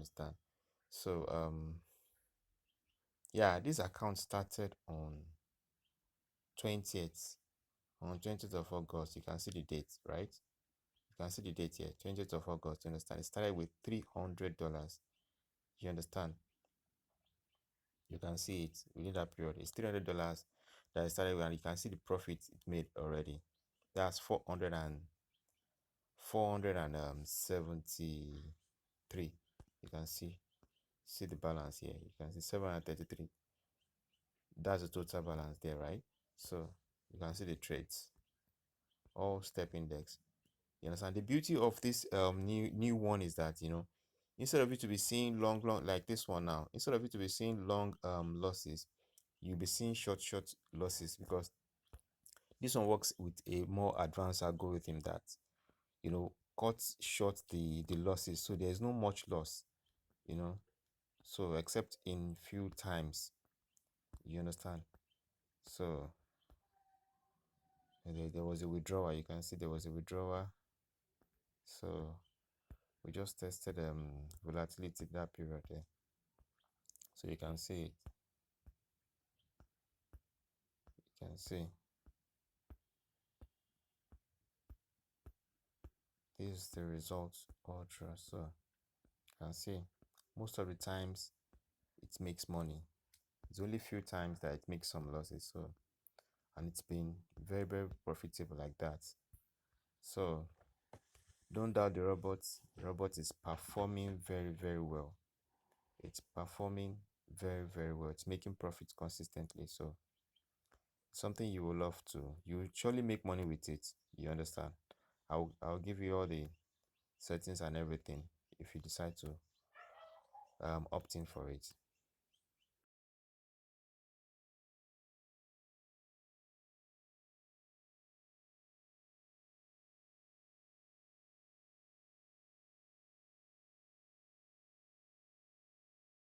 understand? So yeah, this account started on 20th, on 20th of August. You can see the date, right? You can see the date here, 20th of August. You understand? It started with $300. You understand? You can see it within that period. It's $300 that it started with, and you can see the profit it made already. That's 473. You can see the balance here. You can see 733. That's the total balance there, right? So you can see the trades, all step index. You understand? The beauty of this new one is that, instead of you to be seeing long like this one now, instead of you to be seeing long losses, you'll be seeing short losses, because this one works with a more advanced algorithm that, cuts short the losses, so there's no much loss, you know so except in few times. You understand? So there was a withdrawal. You can see there was a withdrawal. So we just tested volatility that period there. So you can see it. You can see this is the result ultra. So you can see most of the times it makes money. It's only few times that it makes some losses. So, and it's been very, very profitable like that. So don't doubt the robot. The robot is performing very, very well. It's performing very, very well. It's making profits consistently. So something you will love to. You will surely make money with it. You understand? I'll give you all the settings and everything if you decide to opt in for it.